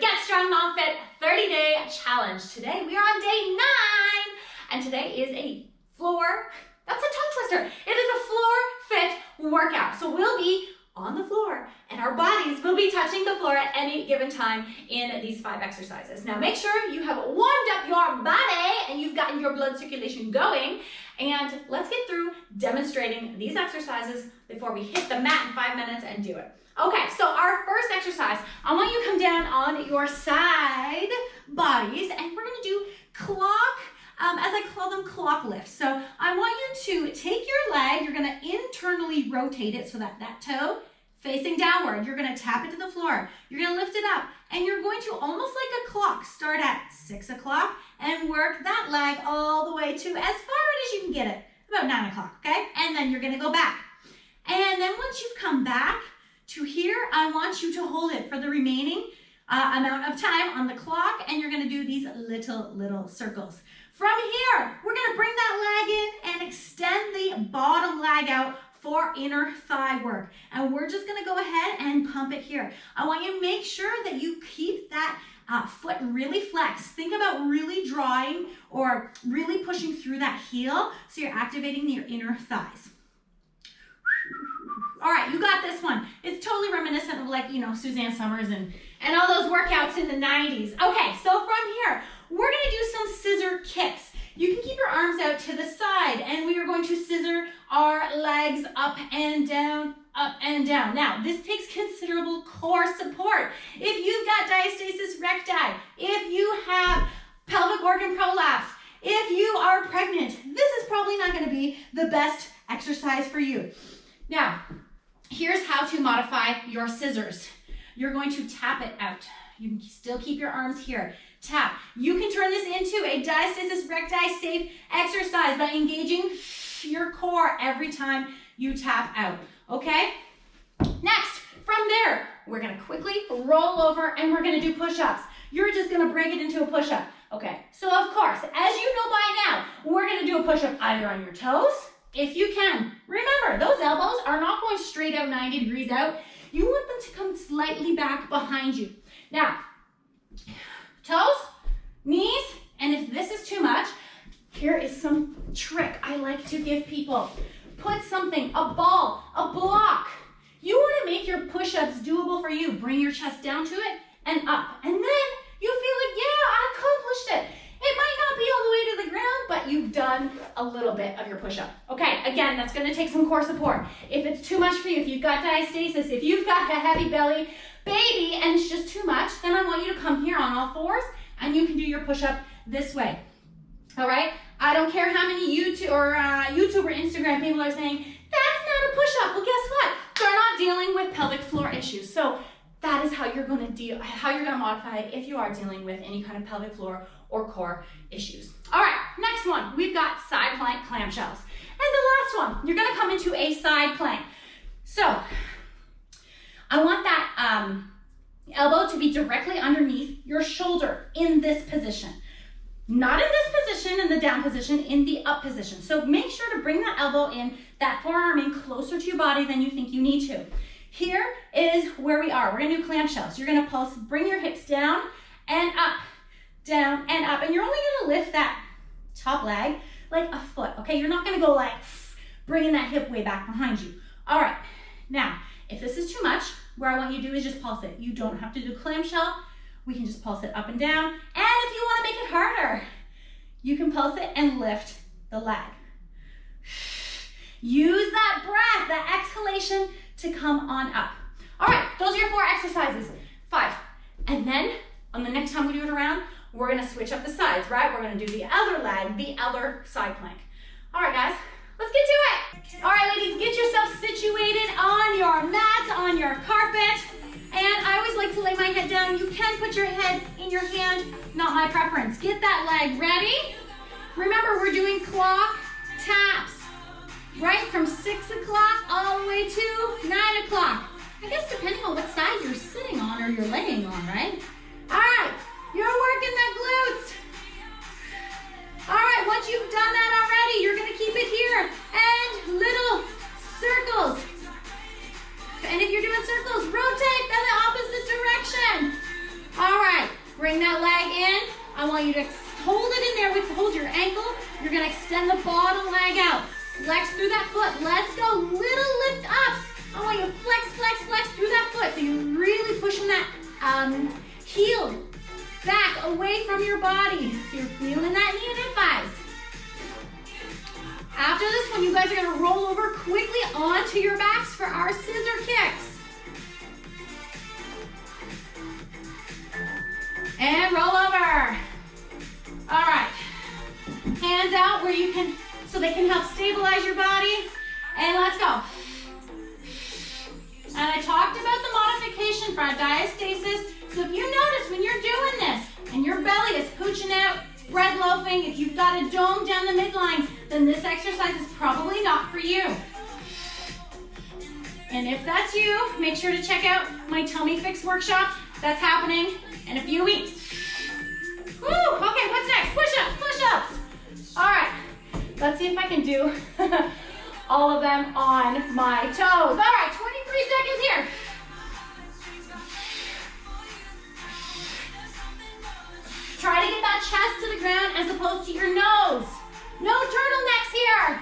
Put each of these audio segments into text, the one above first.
Get Strong Mom Fit 30-day challenge. Today we are on day 9, and today is a floor, that's a tongue twister. It is a floor fit workout. So we'll be on the floor and our bodies will be touching the floor at any given time in these 5 exercises. Now make sure you have warmed up your body and you've gotten your blood circulation going, and let's get through demonstrating these exercises before we hit the mat in 5 minutes and do it. Okay, so our first exercise, I want you to come down on your side bodies and we're gonna do clock, as I call them, clock lifts. So I want you to take your leg, you're gonna internally rotate it so that that toe facing downward, you're gonna tap it to the floor, you're gonna lift it up, and you're going to, almost like a clock, start at 6 o'clock and work that leg all the way to as far as you can get it, about 9 o'clock, okay? And then you're gonna go back. And then once you've come back to here, I want you to hold it for the remaining amount of time on the clock, and you're gonna do these little circles. From here, we're gonna bring that leg in and extend the bottom leg out for inner thigh work. And we're just gonna go ahead and pump it here. I want you to make sure that you keep that foot really flexed. Think about really drawing or really pushing through that heel so you're activating your inner thighs. All right, you got this one. It's totally reminiscent of, like, you know, Suzanne Summers and all those workouts in the 90s. Okay, so from here, we're gonna do some scissor kicks. You can keep your arms out to the side, and we are going to scissor our legs up and down, up and down. Now, this takes considerable core support. If you've got diastasis recti, if you have pelvic organ prolapse, if you are pregnant, this is probably not gonna be the best exercise for you. Now, here's how to modify your scissors. You're going to tap it out. You can still keep your arms here. Tap. You can turn this into a diastasis recti safe exercise by engaging your core every time you tap out, okay? Next, from there, we're gonna quickly roll over and we're gonna do push-ups. You're just gonna break it into a push-up. Okay, so of course, as you know by now, we're gonna do a push-up either on your toes, if you can. Remember, those elbows are not going straight out 90 degrees out. You want them to come slightly back behind you. Now, toes, knees, and if this is too much, here is some trick I like to give people. Put something, a ball, a block. You want to make your push-ups doable for you. Bring your chest down to it and up. And then you feel like, yeah, I accomplished it. It might not be all the way to the ground, but you've done a little bit of your push-up. Okay, again, that's gonna take some core support. If it's too much for you, if you've got diastasis, if you've got a heavy belly baby and it's just too much, then I want you to come here on all fours and you can do your push-up this way. All right? I don't care how many YouTube or Instagram people are saying, that's not a push-up. Well, guess what? They're not dealing with pelvic floor issues. So that is how you're going to modify it if you are dealing with any kind of pelvic floor or core issues. All right, next one, we've got side plank clamshells. And the last one, you're gonna come into a side plank. So I want that elbow to be directly underneath your shoulder in this position. Not in this position, in the down position, in the up position. So make sure to bring that elbow in, that forearm in closer to your body than you think you need to. Here is where we are. We're gonna do clamshells. You're gonna pulse, bring your hips down and up, down and up. And you're only gonna lift that top leg like a foot, okay? You're not gonna go like bringing that hip way back behind you. All right, now, if this is too much, where I want you to do is just pulse it. You don't have to do clamshell. We can just pulse it up and down. And if you wanna make it harder, you can pulse it and lift the leg. Use that breath, that exhalation to come on up. All right, those are your 4 exercises, 5. And then on the next time we do it around, we're gonna switch up the sides, right? We're gonna do the other leg, the other side plank. All right, guys, let's get to it. All right, ladies, get yourself situated on your mat, on your carpet. And I always like to lay my head down. You can put your head in your hand, not my preference. Get that leg ready. Remember, we're doing clock taps, right? From 6 o'clock all the way to 9 o'clock. I guess depending on what side you're sitting on or you're laying on, right? All right, you're working the glutes. All right, once you've done that already, you're gonna keep it here. And little circles. And if you're doing circles, rotate in the opposite direction. All right. bring that leg in. I want you to hold it in there hold your ankle. You're gonna extend the bottom leg out. Flex through that foot. Let's go. Little lift up. I want you to flex, flex, flex through that foot. So you're really pushing that heel back away from your body. So you're feeling that knee and hip thighs. After this one, you guys are gonna roll over quickly onto your backs for our scissor kicks. And roll over. All right. Hands out where you can, so they can help stabilize your body. And let's go. And I talked about the modification for our diastasis. So if you notice when you're doing this and your belly is pooching out, bread loafing, if you've got a dome down the midline, then this exercise is probably not for you. And if that's you, make sure to check out my Tummy Fix workshop. That's happening in a few weeks. Woo, okay, what's next? Push-ups, push-ups. All right, let's see if I can do all of them on my toes. All right, 23 seconds here. Try to get that chest to the ground as opposed to your nose. No turtlenecks here.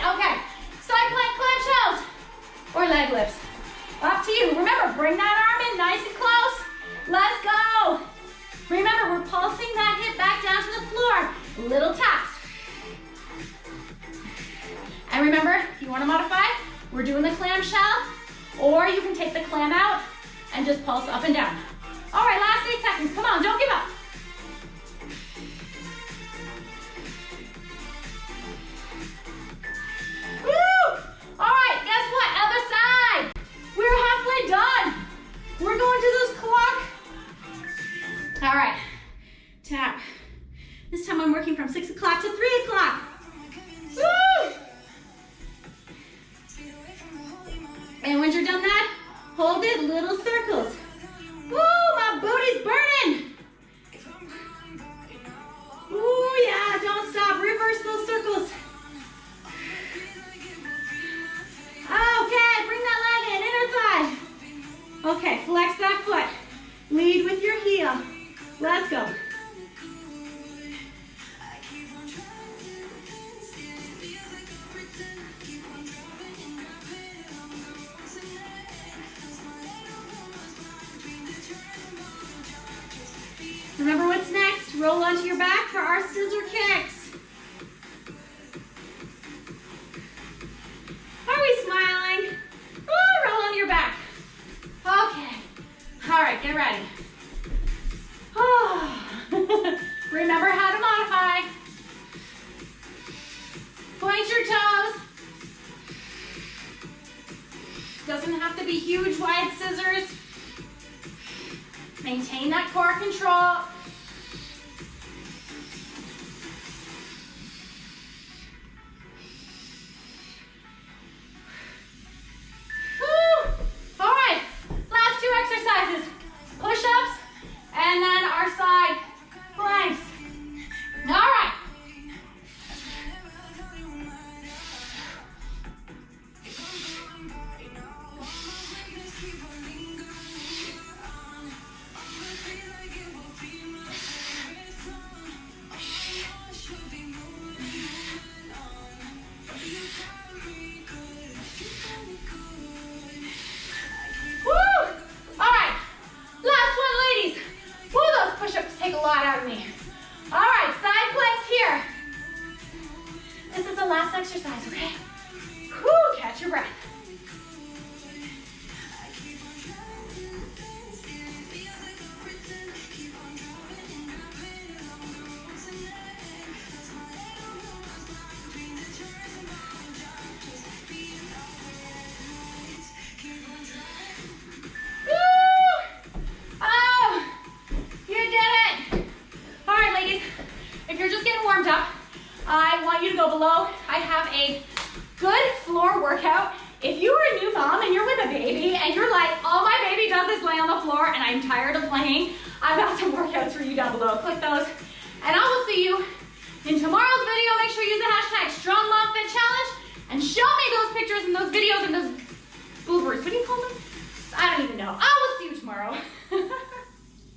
Okay, side plank, clamp toes, or leg lifts. Up to you. Remember, bring that arm in nice and close. Let's go. Remember, we're pulsing that hip back down to the floor. Little taps. And remember, if you want to modify, we're doing the clamshell, or you can take the clam out and just pulse up and down. All right, last 8 seconds. Come on, don't give up. Woo! All right, guess what? Other side. We're halfway done. We're going to this clock. All right, tap. This time I'm working from 6 o'clock to 3 o'clock. Woo! And once you're done that, hold it, little circles. Woo, my booty's burning. Ooh, yeah, don't stop. Reverse those circles. Okay, bring that leg in, inner thigh. Okay, flex that foot. Lead with your heel. Let's go. Remember what's next? Roll onto your back for our scissor kicks. Are we smiling? Ooh, roll on your back. Okay. All right, get ready. Oh. Remember how to modify. Point your toes. Doesn't have to be huge, wide scissors. Maintain that core control. Woo! All right, last 2 exercises. Push-ups and then our side planks. All right. Take a lot out of me. All right, side planks here. This is the last exercise, okay? Whew, catch your breath. I want you to go below. I have a good floor workout. If you are a new mom and you're with a baby and you're like, all my baby does is lay on the floor and I'm tired of playing, I've got some workouts for you down below. Click those. And I will see you in tomorrow's video and show me those pictures and those videos and those bloopers. What do you call them?